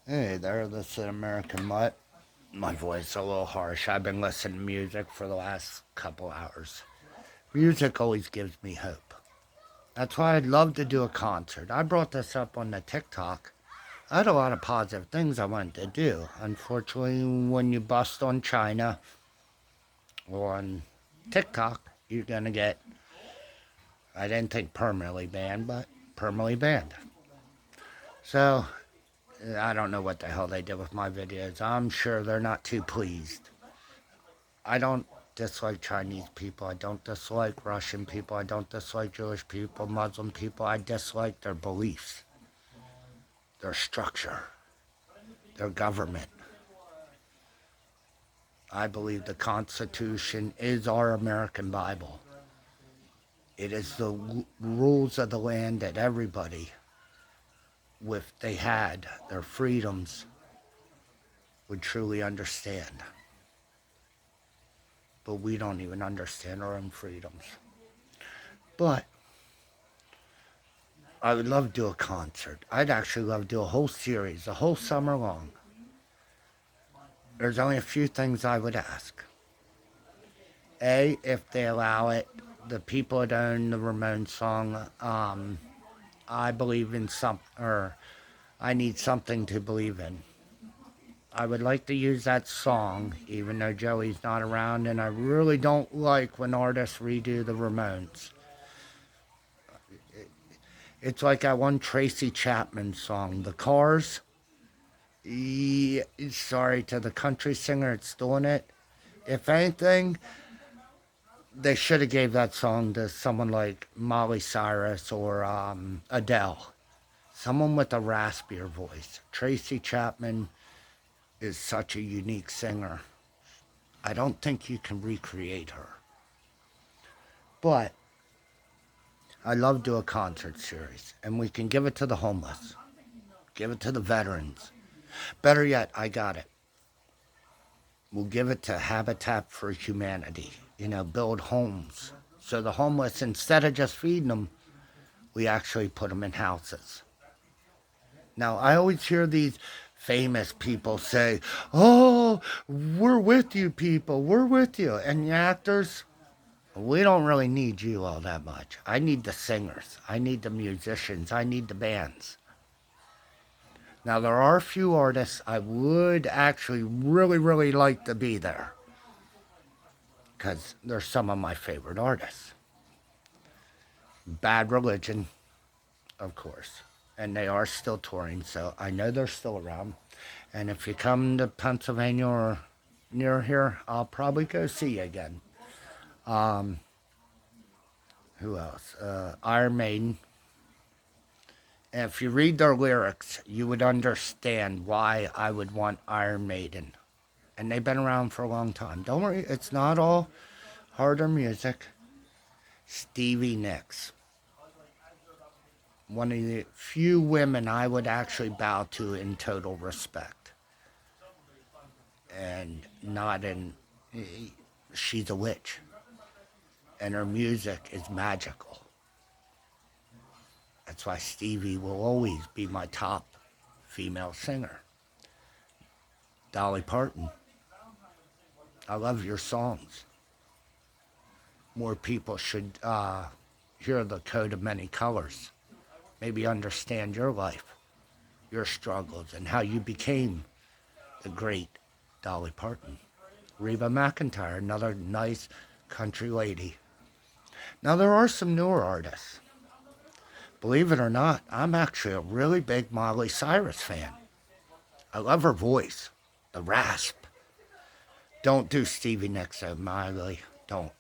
Hey there, this is American Mutt. My voice a little harsh. I've been listening to music for the last couple hours. Music always gives me hope. That's why I'd love to do a concert. I brought this up on the TikTok. I had a lot of positive things I wanted to do. Unfortunately, when you bust on China or on TikTok, you're going to get, I didn't think permanently banned, but permanently banned. So, I don't know what the hell they did with my videos. I'm sure they're not too pleased. I don't dislike Chinese people. I don't dislike Russian people. I don't dislike Jewish people, Muslim people. I dislike their beliefs, their structure, their government. I believe the Constitution is our American Bible. It is the rules of the land that everybody, if they had their freedoms, would truly understand. But we don't even understand our own freedoms. But I would love to do a concert. I'd actually love to do a whole series, a whole summer long. There's only a few things I would ask. A, if they allow it, the people that own the Ramones song, I believe in or I need something to believe in. I would like to use that song, even though Joey's not around, and I really don't like when artists redo the Ramones. It's like that one Tracy Chapman song, The Cars. Yeah, sorry to the country singer that's doing it. If anything, they should have gave that song to someone like Miley Cyrus or Adele. Someone with a raspier voice. Tracy Chapman is such a unique singer. I don't think you can recreate her. But I love to do a concert series, and we can give it to the homeless. Give it to the veterans. Better yet, I got it. We'll give it to Habitat for Humanity. Build homes. So the homeless, instead of just feeding them, we actually put them in houses. Now, I always hear these famous people say, "Oh, we're with you, people. We're with you." And the actors, we don't really need you all that much. I need the singers. I need the musicians. I need the bands. Now, there are a few artists I would actually really, really like to be there, because they're some of my favorite artists. Bad Religion, of course. And they are still touring, so I know they're still around. And if you come to Pennsylvania or near here, I'll probably go see you again. Um, who else? Iron Maiden. And if you read their lyrics, you would understand why I would want Iron Maiden. And they've been around for a long time. Don't worry, it's not all harder music. Stevie Nicks. One of the few women I would actually bow to in total respect. And not in... She's a witch. And her music is magical. That's why Stevie will always be my top female singer. Dolly Parton. I love your songs. More people should hear the Coat of Many Colors. Maybe understand your life, your struggles, and how you became the great Dolly Parton. Reba McEntire, another nice country lady. Now, there are some newer artists. Believe it or not, I'm actually a really big Miley Cyrus fan. I love her voice, the rasp. Don't do Stevie Nicks though, Miley. Don't.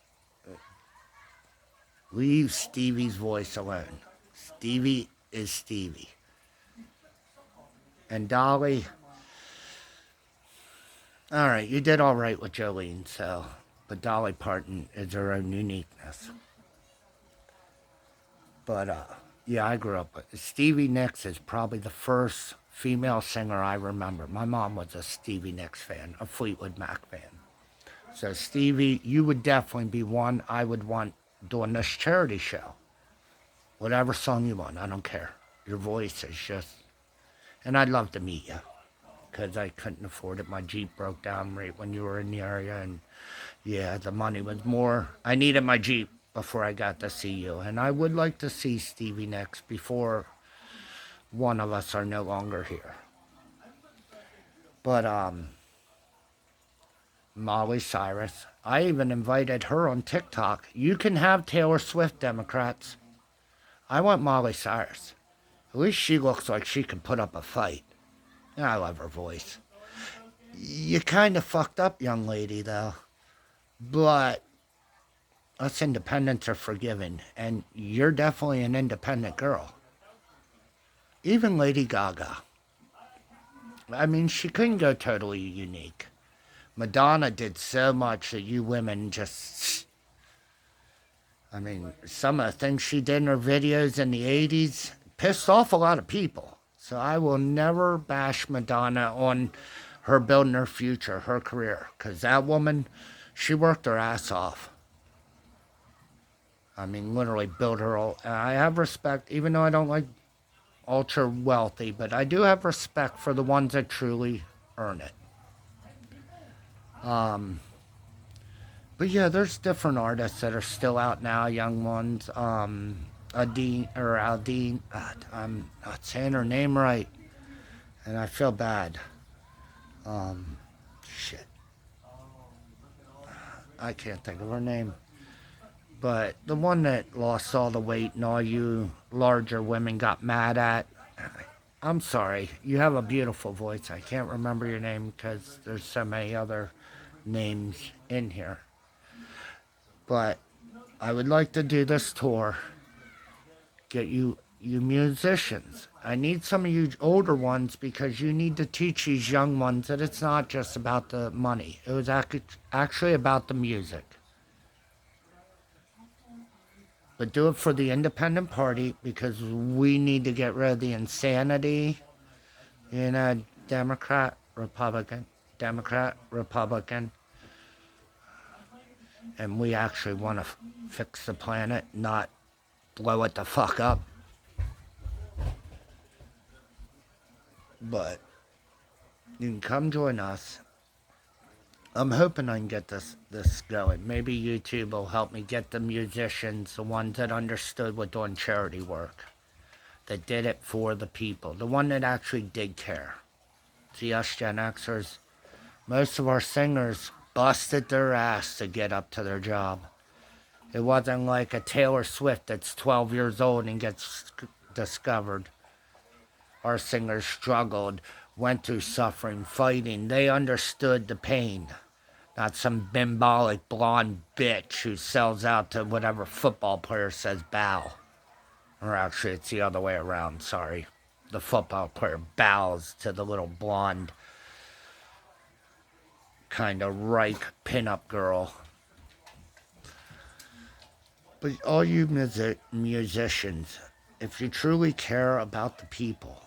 Leave Stevie's voice alone. Stevie is Stevie. And Dolly, all right, you did all right with Jolene, so, but Dolly Parton is her own uniqueness. But, yeah, I grew up with Stevie Nicks is probably the first female singer I remember. My mom was a Stevie Nicks fan, a Fleetwood Mac fan. So, Stevie, you would definitely be one I would want doing this charity show. Whatever song you want, I don't care. Your voice is just... And I'd love to meet you. because I couldn't afford it. My Jeep broke down right when you were in the area, and yeah, the money was more. I needed my Jeep before I got to see you, and I would like to see Stevie next before one of us are no longer here. But Molly Cyrus, I even invited her on TikTok. You can have Taylor Swift, Democrats. I want Molly Cyrus. At least she looks like she can put up a fight. And I love her voice. You kind of fucked up, young lady, though. But us independents are forgiving, and you're definitely an independent girl. Even Lady Gaga. I mean, she couldn't go totally unique. Madonna did so much that you women just. I mean, some of the things she did in her videos in the 80s pissed off a lot of people. So I will never bash Madonna on her building her future, her career. Because that woman, she worked her ass off. I mean, literally built her all. And I have respect, even though I don't like ultra wealthy, but I do have respect for the ones that truly earn it. But yeah, there's different artists that are still out now, young ones. Aldine, I'm not saying her name right, and I feel bad. Shit. I can't think of her name. But the one that lost all the weight and all you larger women got mad at. I'm sorry. You have a beautiful voice. I can't remember your name because there's so many other names in here. But I would like to do this tour. Get you musicians. I need some of you older ones because you need to teach these young ones that it's not just about the money. It was actually about the music. But do it for the independent party because we need to get rid of the insanity in a Democrat, Republican. And we actually want to fix the planet, not blow it the fuck up. But you can come join us. I'm hoping I can get this going. Maybe YouTube will help me get the musicians, the ones that understood what doing charity work, that did it for the people, the one that actually did care. See, us Gen Xers, most of our singers busted their ass to get up to their job. It wasn't like a Taylor Swift that's 12 years old and gets discovered. Our singers struggled, went through suffering, fighting. They understood the pain. Not some bimbolic blonde bitch who sells out to whatever football player says bow. Or actually, it's the other way around, sorry. The football player bows to the little blonde, kind of Reich pinup girl. But all you musicians, if you truly care about the people,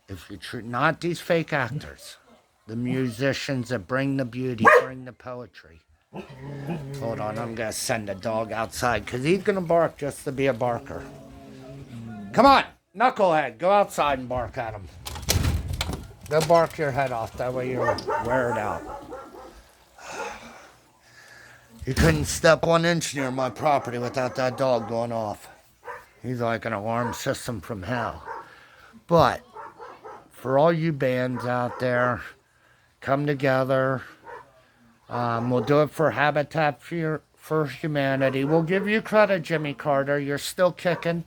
if you not these fake actors, the musicians that bring the beauty, bring the poetry. Hold on, I'm going to send the dog outside because he's going to bark just to be a barker. Come on, knucklehead, go outside and bark at him. Go bark your head off, that way you'll wear it out. You couldn't step 1 inch near my property without that dog going off. He's like an alarm system from hell. But for all you bands out there, come together. We'll do it for Habitat for Humanity. We'll give you credit, Jimmy Carter. You're still kicking.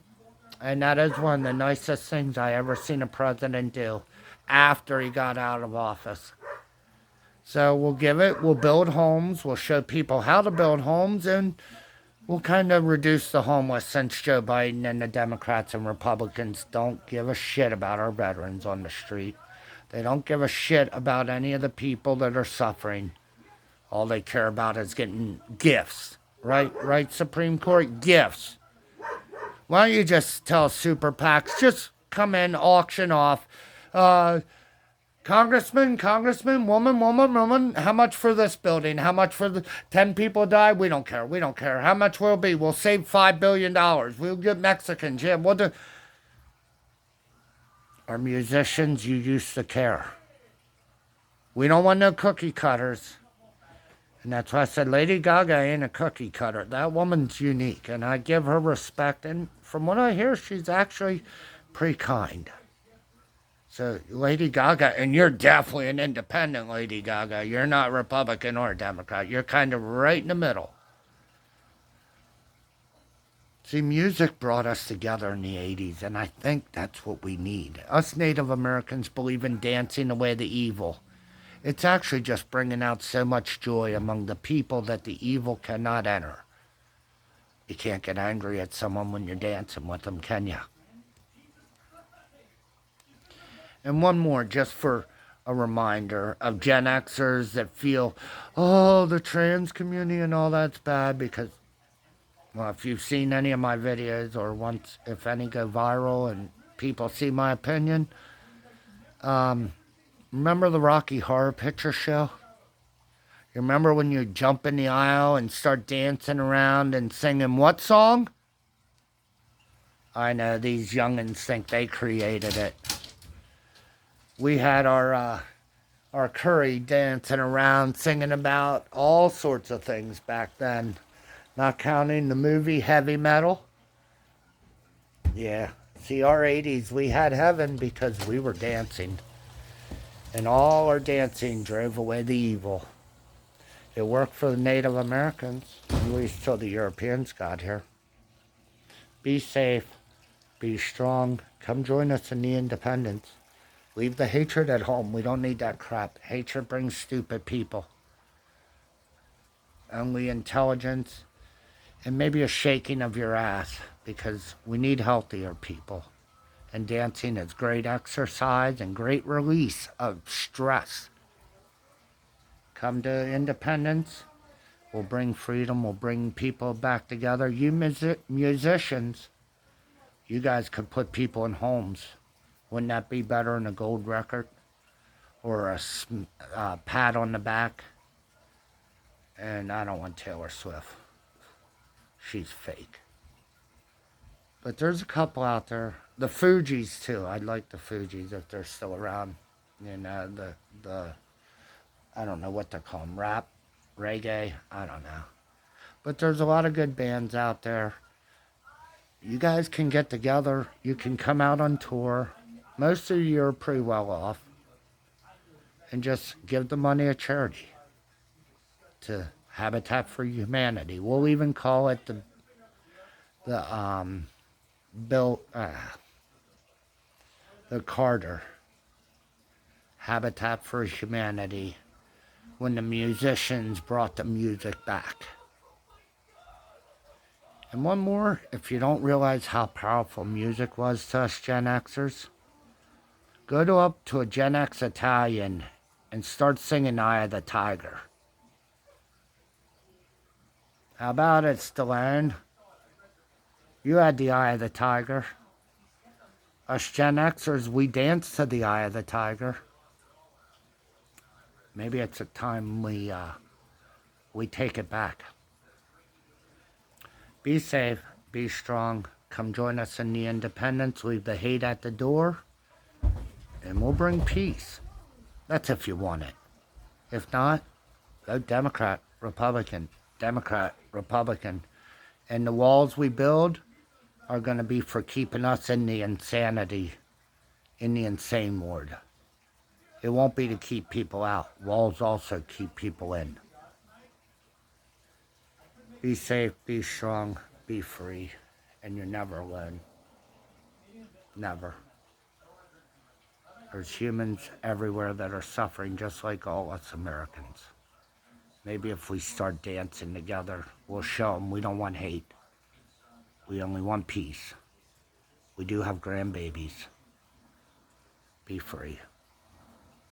And that is one of the nicest things I ever seen a president do after he got out of office. So we'll build homes. We'll show people how to build homes. And we'll kind of reduce the homeless since Joe Biden and the Democrats and Republicans don't give a shit about our veterans on the street. They don't give a shit about any of the people that are suffering. All they care about is getting gifts. Right, Supreme Court? Gifts. Why don't you just tell super PACs, just come in, auction off. Congressman, woman, how much for this building? How much for the 10 people died? We don't care. How much will it be? We'll save $5 billion. We'll get Mexicans. Yeah, we'll do. Our musicians, you used to care. We don't want no cookie cutters. And that's why I said Lady Gaga ain't a cookie cutter. That woman's unique, and I give her respect. And from what I hear, she's actually pretty kind. So, Lady Gaga, and you're definitely an independent Lady Gaga. You're not Republican or Democrat. You're kind of right in the middle. See, music brought us together in the 80s, and I think that's what we need. Us Native Americans believe in dancing away the evil. It's actually just bringing out so much joy among the people that the evil cannot enter. You can't get angry at someone when you're dancing with them, can you? And one more, just for a reminder of Gen Xers that feel, oh, the trans community and all that's bad because, well, if you've seen any of my videos or once, if any go viral and people see my opinion, remember the Rocky Horror Picture Show? You remember when you jump in the aisle and start dancing around and singing what song? I know these youngins think they created it. We had our Curry dancing around singing about all sorts of things back then. Not counting the movie Heavy Metal. Yeah. See, our 80s, we had heaven because we were dancing. And all our dancing drove away the evil. It worked for the Native Americans, at least till the Europeans got here. Be safe. Be strong. Come join us in the independence. Leave the hatred at home. We don't need that crap. Hatred brings stupid people. Only intelligence and maybe a shaking of your ass because we need healthier people. And dancing is great exercise and great release of stress. Come to independence. We'll bring freedom. We'll bring people back together. You musicians, you guys could put people in homes. Wouldn't that be better than a gold record? Or a pat on the back? And I don't want Taylor Swift. She's fake. But there's a couple out there. The Fugees, too. I'd like the Fugees if they're still around. You know, the I don't know what they call them. Rap? Reggae? I don't know. But there's a lot of good bands out there. You guys can get together. You can come out on tour. Most of you are pretty well off. And just give the money to charity. To Habitat for Humanity. We'll even call it the Carter Habitat for Humanity when the musicians brought the music back. And one more, if you don't realize how powerful music was to us Gen Xers, go up to a Gen X Italian and start singing Eye of the Tiger. How about it, Stallone? You had the Eye of the Tiger. Us Gen Xers, we dance to the Eye of the Tiger. Maybe it's a time we take it back. Be safe, be strong. Come join us in the independence. Leave the hate at the door, and we'll bring peace. That's if you want it. If not, go Democrat, Republican, Democrat, Republican. And the walls we build are going to be for keeping us in the insanity, in the insane ward. It won't be to keep people out. Walls also keep people in. Be safe, be strong, be free, and you're never alone. Never. There's humans everywhere that are suffering just like all us Americans. Maybe if we start dancing together, we'll show them we don't want hate. We only want peace. We do have grandbabies. Be free.